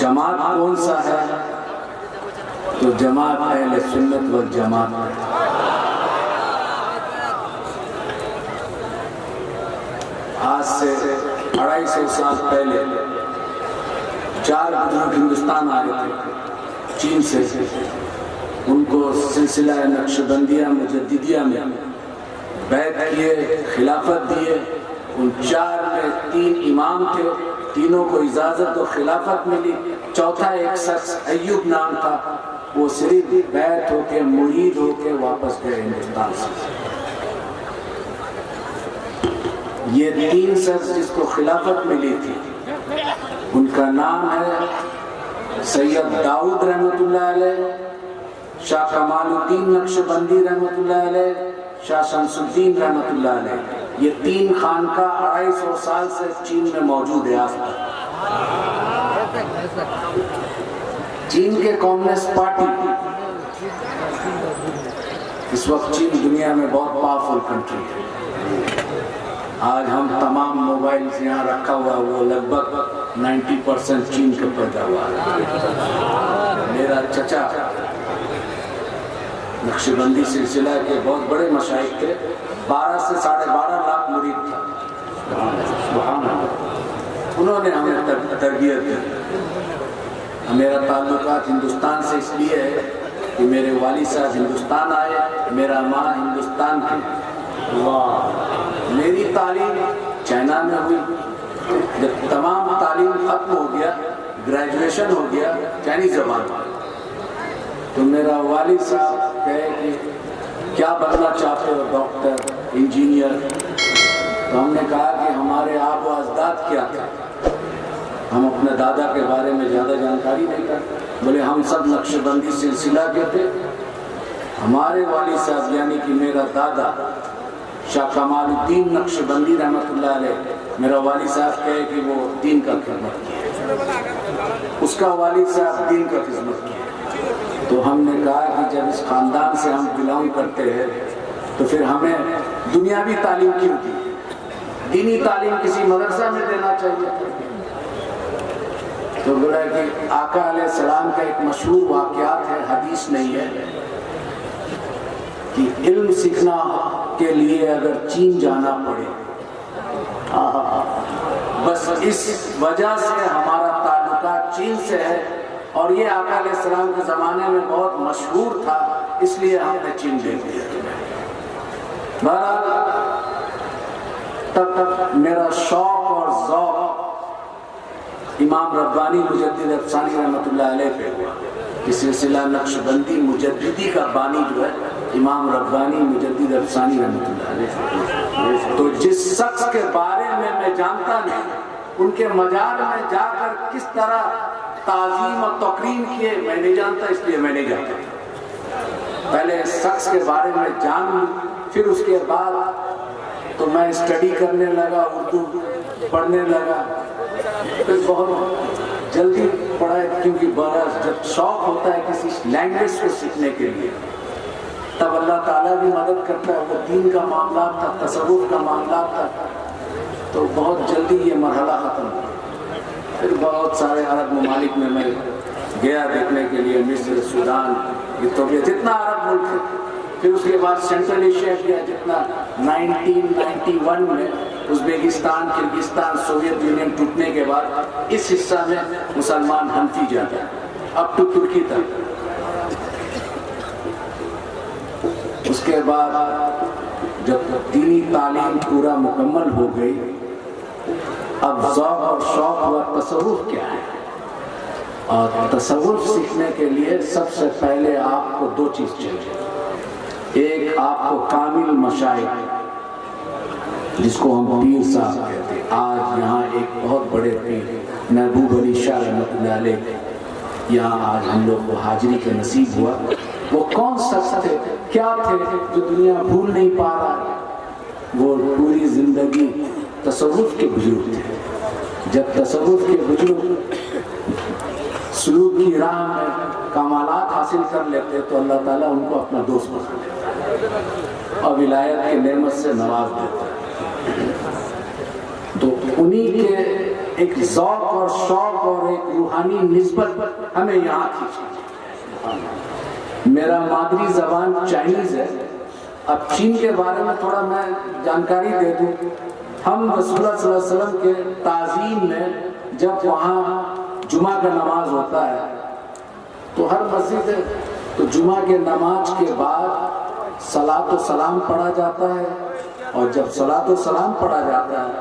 جماعت کون سا ہے؟ تو جماعت اہل سنت والجماعت ہے۔ آج سے 250 سال پہلے 4 بزرگ ہندوستان آئے تھے چین سے، ان کو سلسلہ نقشبندیہ مجددیہ میں بیعت کیے، خلافت دیے۔ ان 4 میں 3 امام تھے، تینوں کو اجازت و خلافت ملی، چوتھا ایک شخص ایوب نام تھا، وہ صرف بیعت ہو کے مرید ہو کے واپس گئے ہندوستان سے۔ یہ 3 شخص جس کو خلافت ملی تھی ان کا نام ہے سید داؤد رحمۃ اللہ علیہ، شاہ کمال الدین نقشبندی رحمۃ اللہ علیہ، شاہ شمس الدین رحمۃ اللہ علیہ۔ یہ 3 خانقاہ 250 سال سے چین میں موجود ہے آج تک۔ چین کے کمیونسٹ پارٹی اس وقت چین دنیا میں بہت پاورفل کنٹری ہے۔ آج ہم تمام موبائلز یہاں رکھا ہوا وہ لگ بھگ 90% چین کا پیداوار ہے۔ میرا چچا نقشبندی سلسلہ کے بہت بڑے مشائخ تھے، 12 سے 12.5 لاکھ مرید تھا۔ سبحان اللہ، انہوں نے ہمیں تربیت دی۔ میرا تعلقات ہندوستان سے اس لیے ہے کہ میرے والد صاحب ہندوستان آئے، میرا ماں ہندوستان کی۔ میری تعلیم چائنا میں ہوئی، جب تمام تعلیم ختم ہو گیا، گریجویشن ہو گیا چائنیز زبان میں، تو میرا والد صاحب کہے کہ کیا بننا چاہتے ہو؟ Doctor, engineer? تو ہم نے کہا کہ ہمارے آب و اجداد کیا تھا، ہم اپنے دادا کے بارے میں زیادہ جانکاری نہیں کرتے۔ بولے ہم سب نقشبندی سلسلہ کے تھے، ہمارے والد صاحب یعنی کہ میرا دادا شاہ کمال الدین نقشبندی رحمۃ اللہ علیہ، میرا والد صاحب کہے کہ وہ دین کا خدمت کیا، اس کا والد صاحب دین کا خدمت کیا۔ تو ہم نے کہا کہ جب اس خاندان سے ہم بلانگ کرتے ہیں تو پھر ہمیں دنیاوی تعلیم کیوں دی؟ دینی تعلیم کسی مدرسہ میں دینا چاہیے۔ تو بولا کہ آقا علیہ السلام کا ایک مشہور واقعات ہے، حدیث نہیں ہے، کہ علم سیکھنا کے لیے اگر چین جانا پڑے، بس اس وجہ سے ہمارا تعلقات چین سے ہے، اور یہ آقا علیہ السلام کے زمانے میں بہت مشہور تھا، اس لیے ہم نے چین دے دیا۔ بہرحال تب میرا شوق اور ذوق امام ربانی مجدد افسانی رحمۃ اللہ علیہ پہ ہوا کہ سلسلہ نقشبندی مجددی کا بانی جو ہے امام ربانی مجدد افسانی رحمۃ اللہ علیہ۔ تو جس شخص کے بارے میں جانتا نہیں، ان کے مزار میں جا کر کس طرح تعظیم اور تکریم کیے میں نہیں جانتا، اس لیے میں نہیں جانتا۔ پہلے اس شخص کے بارے میں جان لی، پھر اس کے بعد تو میں اسٹڈی کرنے لگا، اردو پڑھنے لگا، پھر بہت جلدی پڑھا، کیونکہ بڑا جب شوق ہوتا ہے کسی لینگویج کو سیکھنے کے لیے تب اللہ تعالیٰ بھی مدد کرتا ہے۔ وہ دین کا معاملات تھا، تصوف کا معاملات تھا، تو بہت جلدی یہ مرحلہ ختم ہوا۔ پھر بہت سارے عرب ممالک میں میں گیا دیکھنے کے لیے، مصر، سودان، ایتھوپیا، جتنا عرب ملک تھے۔ پھر اس کے بعد سینٹرل ایشیا کیا، جتنا 1991 میں ازبیکستان، کرغزستان، سوویت یونین ٹوٹنے کے بعد اس حصہ میں مسلمان حنفی جاتا ہے، اب تو ترکی تک۔ اس کے بعد جب دینی تعلیم پورا مکمل ہو گئی، اب ذوق اور شوق ہوا تصوف کیا ہے، اور تصوف سیکھنے کے لیے سب سے پہلے آپ کو 2 چیز چاہیے۔ ایک آپ کو کامل مشائخ، جس کو ہم پیر صاحب کہتے ہیں۔ آج یہاں ایک بہت بڑے پیر محبوب علی شاہ رحمۃ اللہ علیہ یہاں آج ہم لوگ کو حاضری کا نصیب ہوا۔ وہ کون شخص تھے، کیا تھے جو دنیا بھول نہیں پا رہا؟ وہ پوری زندگی تصوف کے بزرگ تھے۔ جب تصوف کے بزرگ سلوک کی راہ میں کمالات حاصل کر لیتے تو اللہ تعالیٰ ان کو اپنا دوست بنا لیتا اور ولایت کی نعمت سے نواز دیتا۔ تو انہی کے ایک ذوق اور شوق اور ایک روحانی نسبت ہمیں یہاں کھینچی۔ میرا مادری زبان چائنیز ہے، اب چین کے بارے میں تھوڑا میں جانکاری دے دوں۔ ہم رسول اللہ صلی اللہ علیہ وسلم کے تعظیم میں جب وہاں جمعہ کا نماز ہوتا ہے تو ہر مسجد ہے تو جمعہ کے نماز کے بعد صلاۃ و سلام پڑھا جاتا ہے، اور جب صلاۃ و سلام پڑھا جاتا ہے،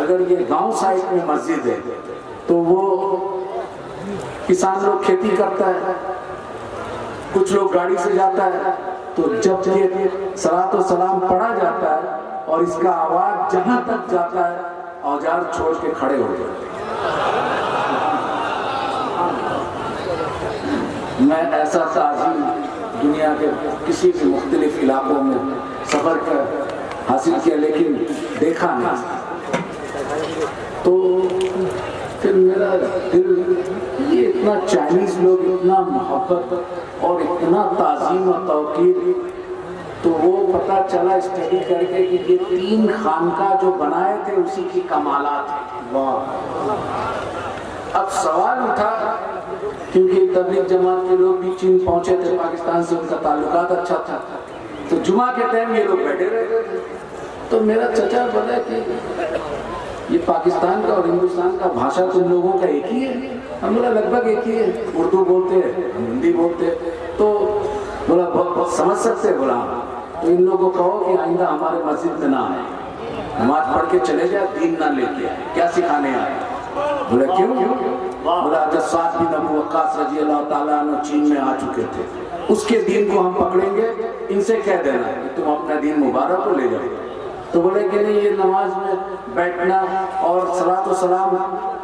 اگر یہ گاؤں سائڈ میں مسجد ہے تو وہ کسان لوگ کھیتی کرتا ہے، کچھ لوگ گاڑی سے جاتا ہے، تو جب یہ صلاۃ و سلام پڑھا جاتا ہے اور اس کا آواز جہاں تک جاتا ہے اوزار چھوڑ کے کھڑے ہو جاتے ہیں۔ میں ایسا تعظیم دنیا کے کسی بھی مختلف علاقوں میں سفر کر حاصل کیا لیکن دیکھا نہیں۔ تو پھر میرا دل، یہ اتنا چائنیز لوگ اتنا محبت اور اتنا تعظیم و توقیر، تو وہ پتہ چلا اسٹڈی کر کے کہ یہ 3 خانقاہ جو بنائے تھے اسی کی کمالات ہیں۔ اب سوال اٹھا، کیونکہ تبلیغ جماعت کے لوگ بھی چین پہنچے تھے، پاکستان سے ان کا تعلقات اچھا تھا، تو جمعہ کے ٹائم یہ لوگ بیٹھے رہتے تھے۔ تو میرا چچا بولا کہ یہ پاکستان کا اور ہندوستان کا بھاشا تم لوگوں کا ایک ہی ہے؟ ہم بولا لگ بھگ ایک ہی ہے، اردو بولتے ہیں، ہم ہندی بولتے ہیں۔ تو بولا بہت سمجھ سکتے ہیں؟ بولا تو ان لوگوں کو کہو کہ آئندہ ہمارے مسجد میں نہ آئے، نماز پڑھ کے چلے جائے، دین نہ لے کے آئے، کیا سکھانے آئے؟ بولا کیوں؟ بولا حضرت سعد بن ابی وقاص رضی اللہ تعالیٰ عنہ چین میں آ چکے تھے، اس کے دین کو ہم پکڑیں گے، ان سے کہہ دینا کہ تم اپنا دین مبارک کو لے جاؤ۔ تو بولے کہ نہیں، یہ نماز میں بیٹھنا اور صلاۃ و سلام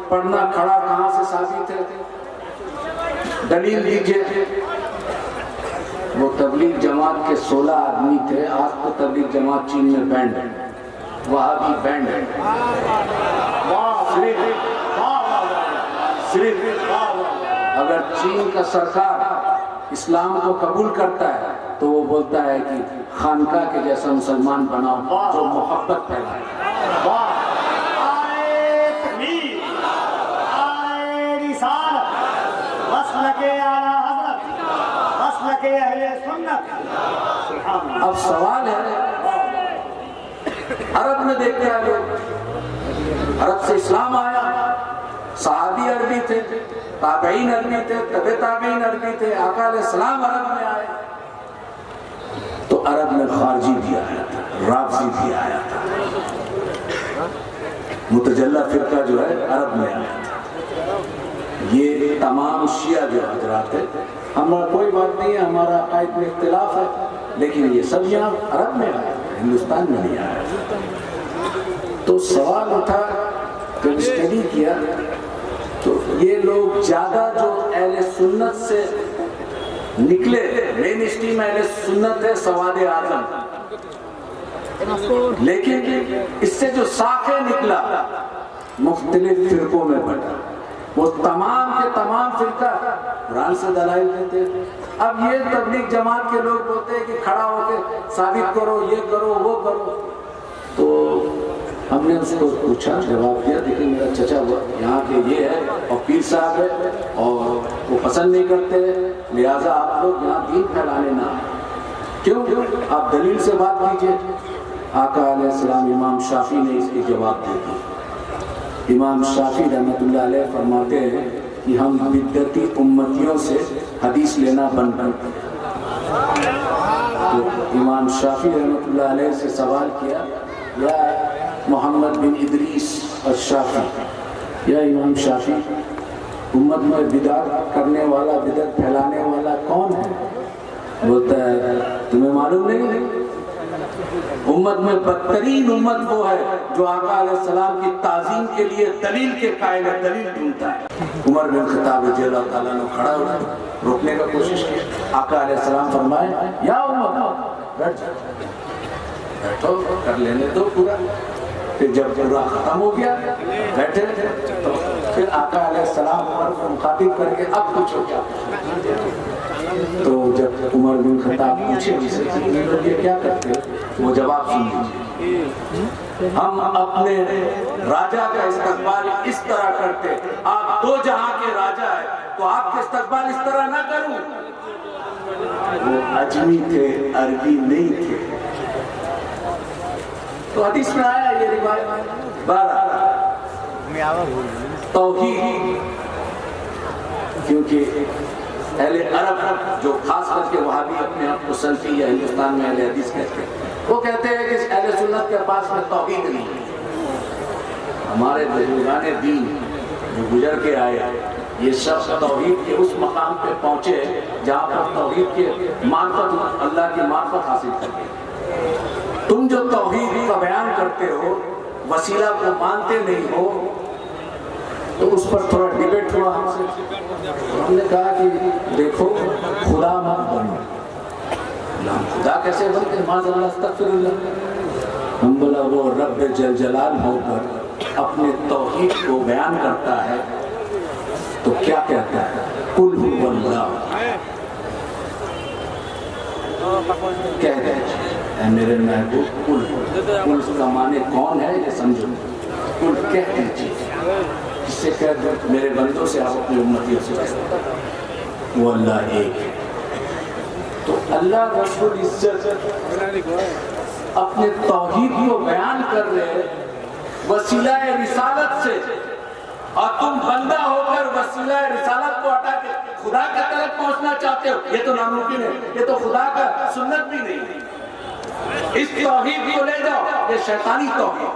پڑھنا کھڑا کہاں سے ثابت ہے؟ دلیل دیجئے۔ وہ تبلیغ جماعت کے 16 آدمی تھے، آج تو تبلیغ جماعت چین میں بینڈ ہے، وہابی بینڈ ہے، صرف اگر چین کا سرکار اسلام کو قبول کرتا ہے تو وہ بولتا ہے کہ خانقاہ کے جیسا مسلمان بناؤ جو محبت پھیلائے۔ اب سوال ہے، عرب میں دیکھتے ہیں لوگ، عرب سے اسلام آیا، صحابی عربی تھے، تابعین عربی تھے، تبع تابعین عربی تھے، آقا علیہ السلام عرب میں آئے، تو عرب میں خارجی بھی آیا تھا، رافضی بھی آیا تھا، متجلہ فرقہ جو ہے عرب میں آیا تھا۔ یہ تمام شیعہ جو حضرات ہے، ہمارا کوئی بات نہیں ہے، ہمارا عقائد میں اختلاف ہے، لیکن یہ سب یہاں عرب میں آیا، ہندوستان میں نہیں آیا۔ تو سوال اٹھا، جب اسٹڈی کیا تو یہ لوگ زیادہ جو اہل سنت سے نکلے، مین اسٹریم اہل سنت ہے سواد اعظم، لیکن اس سے جو ساخے نکلا مختلف فرقوں میں بٹا، وہ تمام کے تمام فرقہ قرآن سے دلائل دیتے۔ اب یہ تبلیغ جماعت کے لوگ بولتے ہیں کہ کھڑا ہو کے ثابت کرو، یہ کرو، وہ کرو۔ تو ہم نے اس کو پوچھا، جواب دیا، دیکھیں میرا چچا یہاں کے یہ ہے اور پیر صاحب ہے اور وہ پسند نہیں کرتے، لہٰذا آپ لوگ یہاں دین پھیلانے نہ آئے۔ کیوں؟ آپ دلیل سے بات کیجئے۔ آقا علیہ السلام امام شافعی نے اس کی جواب دے دی۔ امام شافعی رحمۃ اللہ علیہ فرماتے ہیں کہ ہم بدعتی امتیوں سے حدیث لینا بند کرتے ہیں۔ تو امام شافعی رحمۃ اللہ علیہ سے سوال کیا، یا محمد بن ادریس الشافعی، یا امام شافعی، امت میں بدعت کرنے والا، بدعت پھیلانے والا کون ہے؟ بولتا ہے تمہیں معلوم نہیں؟ امت میں بدترین امت وہ ہے جو آقا علیہ السلام کی تعظیم کے لیے دلیل کے قائل ہے، دلیل ڈھونڈتا ہے۔ عمر بن خطاب رضی اللہ تعالیٰ نے کھڑا ہوا، روکنے کا کوشش کی، آقا علیہ السلام فرمائے یا عمر بیٹھ جا، بیٹھو، کر لینے دو پورا۔ پھر جب پورا ختم ہو گیا، بیٹھے، تو پھر آقا علیہ السلام عمر کو مخاطب کر کے اب پوچھو کیا؟ تو جب عمر بن خطاب پوچھے جسے یہ کیا کرتے، وہ جواب سن لیجیے۔ ہم اپنے راجا کا استقبال اس طرح کرتے. آپ دو جہاں کے راجا ہیں تو آپ کے استقبال اس طرح نہ کروں. وہ اجمی تھے، عربی نہیں تھے. تو حدیث میں آیا یہ روایت. توحید، کیونکہ اہل عرب جو خاص کر کے وہابی اپنے آپ کو سلفی یا ہندوستان میں اہل حدیث کہتے ہیں، وہ کہتے ہیں کہ اہل سنت کے پاس میں توحید نہیں. ہمارے بزرگان دین جو گزر کے آئے یہ شخص توحید کے اس مقام پہ پہنچے جہاں پر توحید کے معرفت، اللہ کی معرفت حاصل کر کے. تم جو توحید کا بیان کرتے ہو، وسیلہ کو مانتے نہیں ہو، تو اس پر تھوڑا ڈیبیٹ ہوا ہم سے. ہم نے کہا کہ دیکھو خدا مت بنو. خدا کیسے بنتے؟ معاذ اللہ، استغفر اللہ. ہم بولا وہ رب جل جلال ہو کر اپنے توحید کو بیان کرتا ہے تو کیا کہتا ہے؟ قل هو اللہ. کہہ دیں اے میرے محبوب قل. قل کا معنی کون ہے یہ سمجھو. قل کہہ دیجیے، اس سے کہہ دو میرے بندوں سے آپ اپنی امتیوں سے کہتے وہ اللہ ایک ہے. تو اللہ رب العزت اپنے توحید کو بیان کر رہے وسیلہ رسالت سے، اور تم بندہ ہو کر وسیلہ رسالت کو ہٹا کے خدا کی طرف پہنچنا چاہتے ہو. یہ تو ناممکن ہے، یہ تو خدا کا سنت بھی نہیں ہے. اس توحید کو لے جاؤ، یہ شیطانی توحید.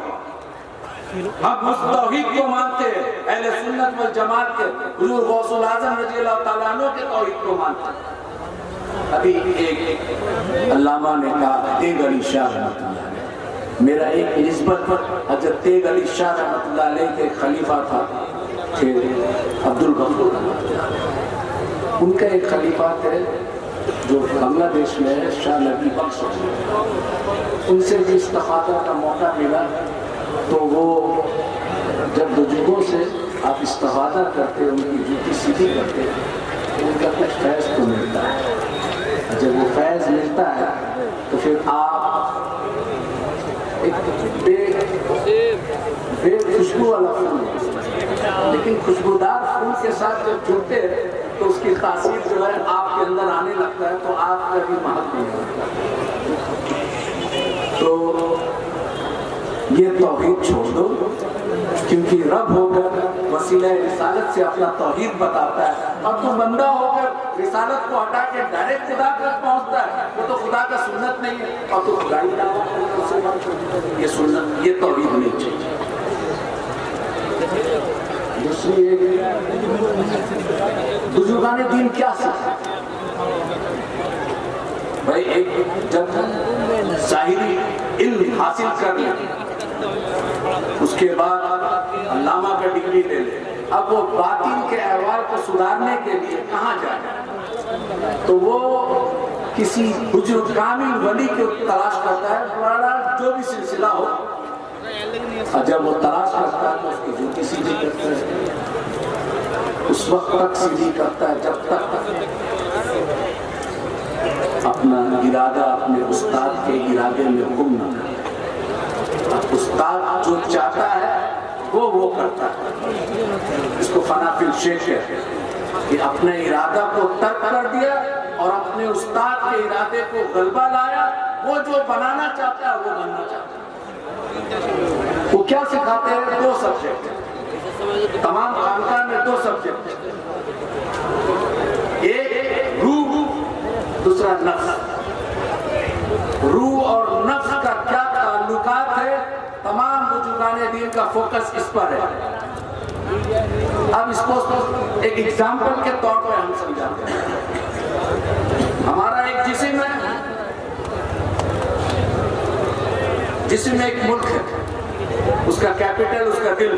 ہم اس توحید کو مانتے ہیں، اہل سنت والجماعت کے حضور غوث الاعظم رضی اللہ تعالیٰ عنہ کے توحید کو مانتے ہیں. ابھی ایک علامہ نے کہا، تیغ علی شاہ رحمۃ اللہ علیہ، میرا ایک نسبت پر حضرت تیغ علی شاہ رحمۃ اللہ علیہ کے خلیفہ تھا تھے عبد الغفور رحمۃ اللہ علیہ. ان کا ایک خلیفہ تھے جو بنگلہ دیش میں ہے، شاہ نبی بخش. ان سے بھی استفادہ کا موقع ملا تو وہ جب بزرگوں سے آپ استفادہ کرتے، ان کی جوتی سیدھی کرتے، ان کا کچھ فیض تو ملتا ہے. جب وہ فیض ملتا ہے تو پھر آپ ایک بے خوشبو والا پھول، لیکن خوشبودار پھول کے ساتھ جب جڑتے تو اس کی تاثیر جو ہے آپ کے اندر آنے لگتا ہے، تو آپ کا بھی مہک نہیں ہوتا. تو یہ توحید چھوڑ دو، کیونکہ رب ہو کر وسیلہ رسالت سے اپنا توحید بتاتا ہے، اور تو بندہ ہو کر رسالت کو ہٹا کے ڈائریکٹ خدا تک پہنچتا ہے. وہ تو خدا کا سنت نہیں ہے، اور تو خدا ہی یہ سنت، یہ توحید نہیں چاہیے. دوسری ایک بزرگان دین کیا سکھا بھائی، ایک جب ظاہری علم حاصل کر لیں، اس کے بعد علامہ کا ڈگری لے لے، اب وہ باطن کے احوال کو سدھارنے کے لیے کہاں جائے؟ تو وہ کسی بزرگ کامل ولی کو تلاش کرتا ہے، بڑا جو بھی سلسلہ ہو. اور جب وہ تلاش کرتا ہے تو اس کی جوتی سیدھی کرتا ہے، اس وقت تک سیدھی کرتا ہے جب تک اپنا ارادہ اپنے استاد کے ارادے میں گم نہ کرے. استاد جو چاہتا ہے وہ کرتا ہے. اس کو فنا فی الشیخ کہتے ہیں کہ اپنے ارادہ کو ترک کر دیا اور اپنے استاد کے ارادے کو غلبہ لایا. وہ جو بنانا چاہتا ہے وہ بننا چاہتا ہے. وہ کیا سکھاتے ہیں؟ 2 سبجیکٹ، تمام خانقاہ میں 2 سبجیکٹ، ایک روح، دوسرا نفس. روح اور نفس کا کیا تعلقات ہے؟ تمام بزرگان دین کا فوکس اس پر ہے. اب اس کو ایک ایگزامپل کے طور پر ہم سمجھاتے ہیں. ہمارا ایک جسم ہے، جسم میں ایک ملک ہے، اس کا کیپٹل اس کا دل.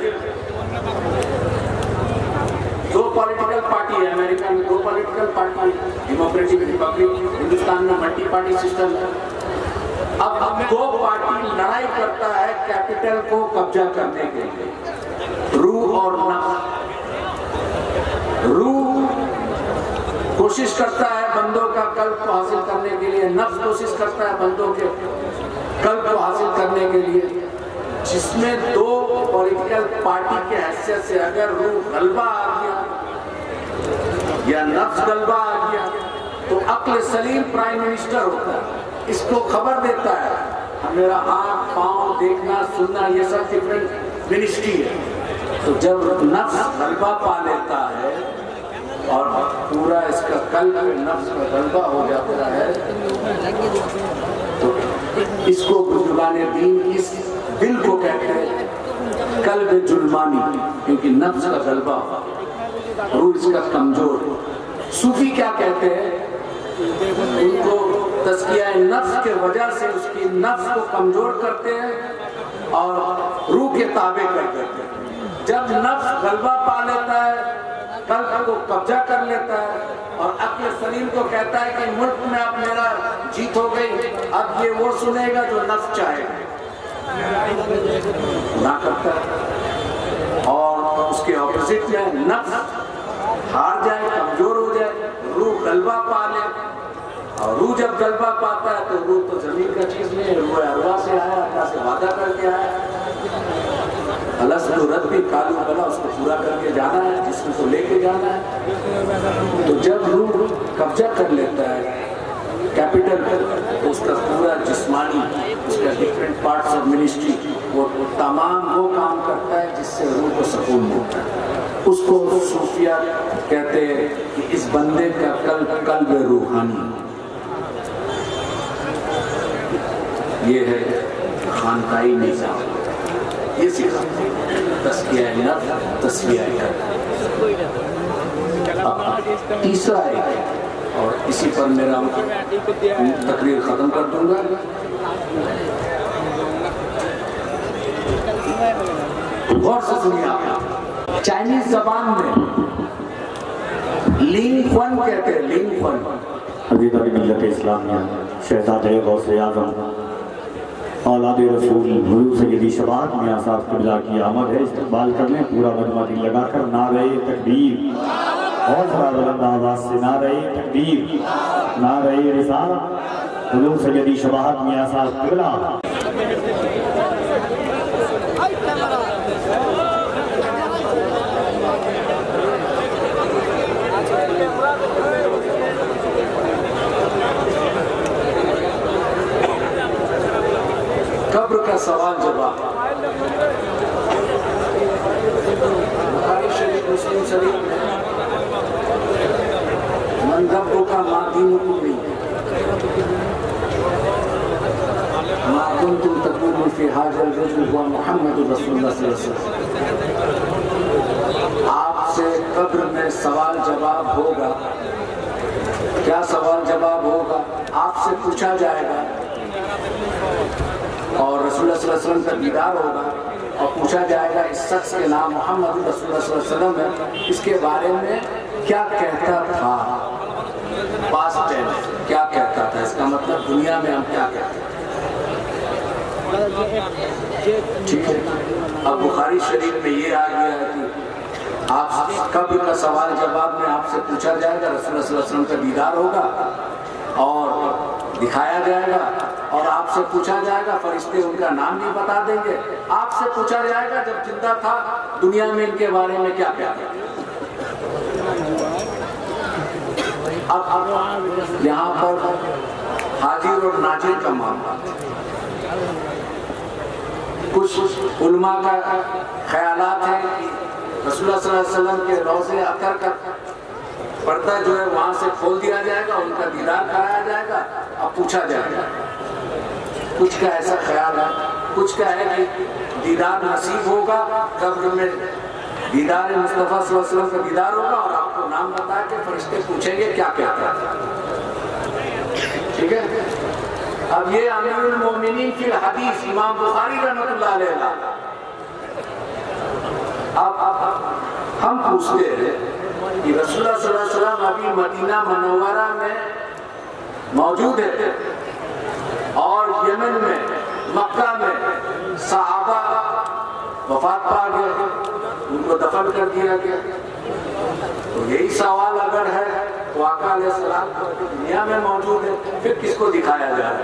2 پولیٹیکل پارٹی ہے، امریکہ میں 2 پولیٹیکل پارٹی ہے، ڈیموکریٹک ریپبلک، ہندوستان میں ملٹی پارٹی سسٹم ہے. اب 2 پارٹی لڑائی کرتا ہے کیپٹل کو قبضہ کرنے کے لیے، روح اور نفس. روح کوشش کرتا ہے بندوں کا قلب کو حاصل کرنے کے لیے، نفس کوشش کرتا ہے بندوں کے قلب کو حاصل کرنے کے لیے، جس میں دو پولیٹیکل پارٹی کے حیثیت سے اگر روح غلبہ آ گیا یا نفس غلبہ آ گیا تو عقل سلیم پرائم منسٹر ہوتا ہے، اس کو خبر دیتا ہے میرا آنکھ پاؤں دیکھنا سننا یہ سب ڈفرینٹ منسٹری ہے۔ تو جب نفس غلبہ پا لیتا ہے اور پورا اس کا قلب نفس کا غلبہ ہو جاتا ہے تو اس کو بزرگان دین اس دل کو کہتے ہیں قلب ظلمانی، کیونکہ نفس کا غلبہ روح اس کا کمزور۔ صوفی کیا کہتے ہیں؟ ان کو تزکیہ نفس کے وجہ سے اس کی نفس کو کمزور کرتے ہیں اور روح کے تابع کر دیتے ہیں۔ جب نفس غلبہ پا لیتا ہے، قلب کو قبضہ کر لیتا ہے اور عقل سلیم کو کہتا ہے کہ ملک میں اب میرا جیت ہو گئی، اب یہ وہ سنے گا جو نفس چاہے نہ کرتا ہے، اور اس کے اپوزٹ میں نفس ہار جائے، کمزور ہو جائے، روح غلبہ پا لے، اور روح جب غلبہ پاتا ہے تو روح تو زمین کا چیز نہیں ہے، روح ارواح سے آیا، اللہ سے وعدہ کر کے آیا، رد بھی کالو بلا اس کو پورا کر کے جانا ہے، جسم کو لے کے جانا ہے۔ تو جب روح قبضہ کر لیتا ہے کیپٹل تو اس کا پورا جسمانی، اس کا ڈفرینٹ پارٹس آف منسٹری وہ تمام وہ کام کرتا ہے جس سے روح کو سکون ملتا ہے۔ اس کو صوفیہ کہتے ہیں کہ اس بندے کا قلب روحانی، یہ ہے خانقاہی نظام، یہ سکھاتے ہیں تزکیہ نفس، تزکیہ قلب۔ تیسرا ہے اور اسی پر میرا تقریر ختم کر دوں گا۔ غور سے سنیے آپ، چائنیز زبان میں لینگ فن کہتے ہیں، لینگ فن۔ عزیزہ ملت اسلامیہ، شہزادہ غوث اعظم اولاد رسول حضور سیدی شفاعت میاں صاحب قبلہ کی آمد ہے، استقبال کر لیں پورا مجمع دل لگا کر نعرہ تکبیر، اور ذرا بلند آواز سے نعرہ تکبیر، نعرہ رسالت، حضور سیدی شفاعت میاں صاحب قبلہ۔ قبر کا سوال جواب، بخاری شریف مسلم شریف میں من ربک ما دینک ما کنتم تقولون فی ھذا الرجل هو محمد رسول اللہ صلی اللہ علیہ وسلم۔ آپ سے قبر میں سوال جواب ہوگا۔ کیا سوال جواب ہوگا؟ آپ سے پوچھا جائے گا اور رسول اللہ صلی اللہ علیہ وسلم کا دیدار ہوگا اور پوچھا جائے گا اس شخص کے نام محمد رسول اللہ صلی اللہ علیہ وسلم ہے، اس کے بارے میں کیا کہتا تھا، پاسٹ ٹینس کیا کہتا تھا، اس کا مطلب دنیا میں ہم کیا کہتے ہیں۔ ٹھیک ہے، اب بخاری شریف میں یہ آ گیا ہے کہ آپ قبر کا سوال جواب میں آپ سے پوچھا جائے گا، رسول اللہ صلی اللہ علیہ وسلم کا دیدار ہوگا اور دکھایا جائے گا، اور آپ سے پوچھا جائے گا، فرشتے ان کا نام بھی بتا دیں گے۔ آپ سے پوچھا جائے گا جب زندہ تھا دنیا میں ان کے بارے میں کیا کہتا تھا۔ اب یہاں پر حاضر اور ناظر کا معاملہ، کچھ علماء کا خیالات ہیں کہ رسول اللہ صلی اللہ علیہ وسلم کے روضے اطہر کا پردہ جو ہے وہاں سے کھول دیا جائے گا، ان کا دیدار کرایا جائے گا، اب پوچھا جائے گا۔ کچھ کا ایسا خیال ہے، کچھ کا ہے کہ دیدار نصیب ہوگا، قبر میں دیدار مصطفیٰ صلی اللہ علیہ وسلم کا دیدار ہوگا اور آپ کو نام بتا کے فرشتے پوچھیں گے کیا کہتا ہے۔ ٹھیک ہے، اب یہ امیر المومنین فی الحدیث امام بخاری رحمۃ اللہ علیہ، اب ہم پوچھتے ہیں کہ رسول اللہ صلی اللہ علیہ وسلم ابھی مدینہ منورہ میں موجود ہے اور یمن میں مکہ میں صحابہ وفات پا گئے، ان کو دفن کر دیا گیا۔ تو یہی سوال اگر ہے تو آقا علیہ السلام دنیا میں موجود ہے، پھر کس کو دکھایا جا رہا ہے؟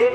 1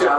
4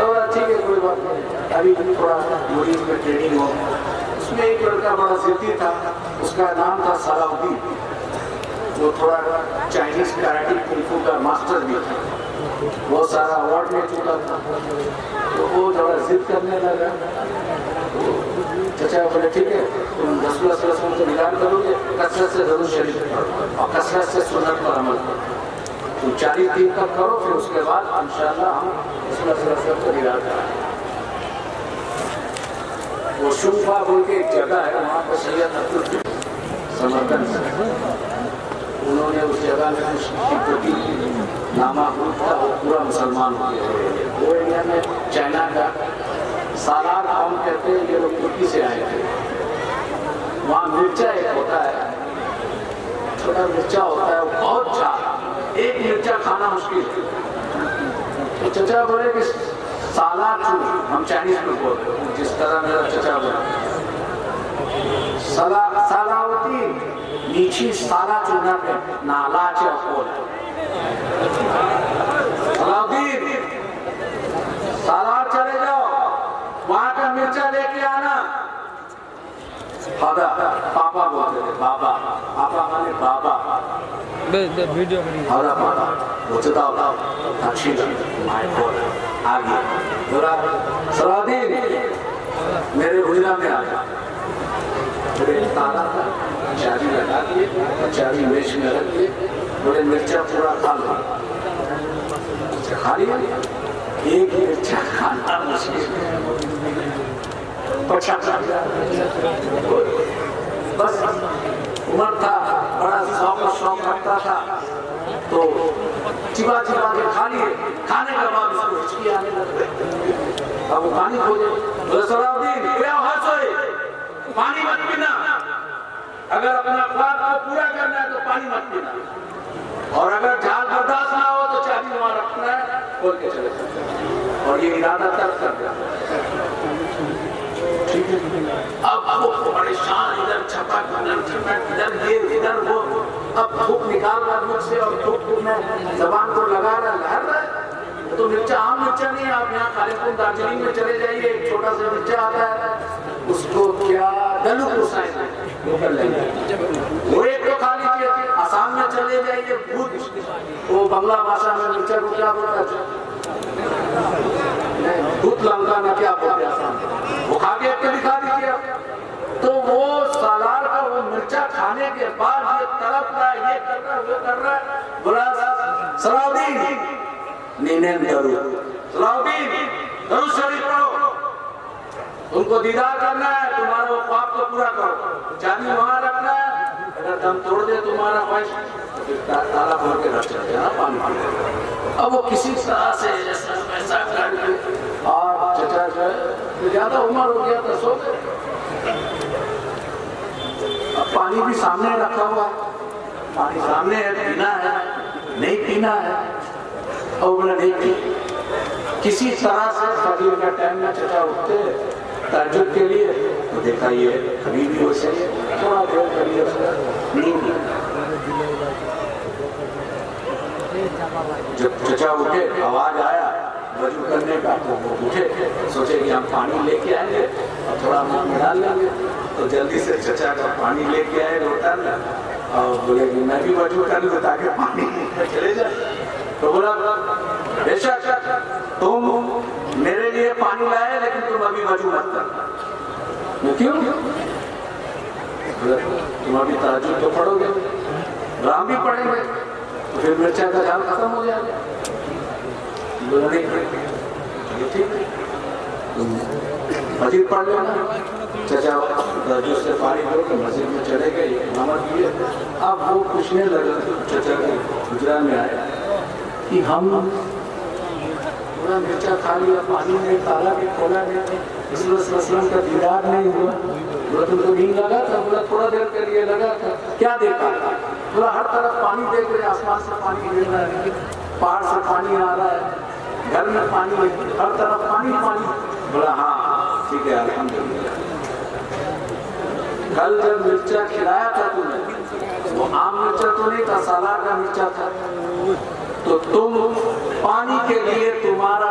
تو ٹھیک ہے کوئی بات نہیں، ابھی تھوڑا مریض میں ٹریننگ ہو. اس میں ایک لڑکا بڑا ضدی تھا، اس کا نام تھا صلاح الدین. وہ تھوڑا چائنیز کراٹی کنفو کا ماسٹر بھی تھا، بہت سارا اوارڈ لے چکا تھا. تو وہ تھوڑا ضد کرنے لگا. چچا بولے ٹھیک ہے تم 10 رسموں کو نگار کرو گے، کثرت سے درود شریف پڑھو اور کثرت سے سنت پر عمل کرو. تم 40 دن تک کرو، پھر اس کے بعد انشاءاللہ ہم 10 رسم کو نگار کریں. وہ شوفا بول کے ایک جگہ ہے، وہاں پر سید عبد سمرقند سے انہوں نے اس جگہ میں کچھ نامہ گروپ تھا، وہ پورا مسلمان ہو گیا. وہ انڈیا میں چائنا کا سالار قوم کہتے ہیں، یہ لوگ ترکی سے آئے تھے. وہاں مرچا ایک ہوتا ہے، چھوٹا مرچا ہوتا ہے، وہ بہت جھاگ، ایک مرچا کھانا مشکل ہے. تو چچا بولے کہ سالار چون، ہم چائنیز میں بولتے ہیں جس طرح میرا چچا بولے سالاوتی نیچی سالا چونا پہ نالا چوکول. سلاؤدین سالار چلے جاؤ، وہاں کا مرچا لے کے آنا. پاپا بولتے تھے، بابا پاپا مانے بابا ویڈیو ہاں پاپا وہ چتاؤ اچھی مائی بول آگے ذرا. سلاؤدین میرے حجرہ میں آ گیا. بڑے تالا تھا، چابی لگا دیے، چابی میش میں رکھ دیے. بڑے مرچا پورا کھا لو. کھا لیا ایک مرچا کھانا مشکل. بس عمر تھا، بڑا شوق رکھتا تھا، تو چبا چبا کے کھا لیے. کھانے کے بعد اس کو ہچکی آنے لگے. اب وہ پانی کھوجے. بولے سلاؤدین کیا ہاتھ ہوئے، پانی مت پینا، اگر اپنا خواب کو پورا کرنا ہے تو پانی مت پینا، اور اگر جھاگ برداشت نہ ہو تو چابی وہاں رکھنا ہے، کھول کے چلے جانا. اور یہ ارادہ ترک کر دیا. ٹھیک ہے. اب وہ پریشان، ادھر چھپک ادھر یہ ادھر وہ. اب تھوک نکال رہا مجھ سے اور تھوک میں زبان کو لگا رہا، لہر رہا ہے. تو مرچا عام مرچا نہیں ہے، آپ یہاں کالے دارجلنگ میں چلے جائیے، ایک چھوٹا سا مرچا آتا ہے، اس کو کیا دلو کسائیں وہ کر لیں گے. وہ ایک تو کھا لیجیے. آسام میں چلے جائیے، بھوت، وہ بنگلہ بھاشا میں مرچا کو کیا بولتا ہے، بھوت لنکا نہ کیا بولتے آسام میں. وہ کھا کے ایک تو دکھا دیجیے. تو وہ سالار کا وہ مرچا کھانے کے بعد یہ تڑپ رہا ہے، یہ کر رہا ہے، وہ کر رہا ہے. بولا سلاؤدین نیند کرو، سلاؤدین درود شریف پڑھو، تم کو دیدار کرنا ہے، تمہارا وہ خواب کو پورا کرو. چابی وہاں رکھنا ہے، اگر دم توڑ دے تمہارا خواہش تو پھر تالا کھول کے رکھ چلے نا پانی پینے. اب وہ کسی طرح سے ایسا کر کے، اور چچا جو ہے زیادہ عمر ہو گیا تو سو گئے. اب پانی بھی سامنے رکھا ہوا ہے، پانی سامنے ہے، پینا ہے نہیں پینا ہے. اور بولا نہیں پی. کسی طرح سے فجر کا ٹائم میں چچا اٹھتے تہجد کے لیے، تو دیکھا یہ کبھی بھی ہو سکے تھوڑا دیر کریے نیند. جب چچا اٹھے آواز آیا وضو کرنے کا، تو وہ اٹھے، سوچے کہ ہم پانی لے کے آئیں گے اور تھوڑا منہ میں ڈال لیں گے. تو جلدی سے چچا کا پانی لے کے آئے لوٹا میں، اور بولے کہ میں بھی وضو کر لوں تاکہ پانی چلے جائے. تو بولا بے شک تم میرے لیے پانی لائے، لیکن تم ابھی وضو مت کرنا. میں کیوں؟ تم ابھی تہجد تو پڑھو گے، رام بھی پڑھیں گے، تو پھر مرچا کا جال ختم ہو جائے گا. بولا نہیں ٹھیک ہے مسجد پڑھ لینا. چچا تہجد سے فارغ ہو کے مسجد میں چلے گئے، امامت کیے. اب وہ پوچھنے لگا، چچا کے حجرہ میں آئے کہ ہم پورا مرچا کھا لیا، پانی نہیں، تالا بھی کھولا نہیں، اس وسلم کا دیدار نہیں ہوا. بولا تم کو نیند لگا تھا؟ بولا تھوڑا دیر کے لیے لگا تھا. کیا دیکھا؟ بولا ہر طرف پانی دیکھ رہے، آسمان سے پانی گر رہا ہے، پہاڑ سے پانی آ رہا ہے، گھر میں پانی ہے، ہر طرف پانی پانی. بولا ہاں ٹھیک ہے الحمدللہ. کل جب مرچا کھلایا تھا تم نے، وہ عام مرچا تو نہیں تھا، سالار کا مرچا تھا. تو تم پانی کے لیے تمہارا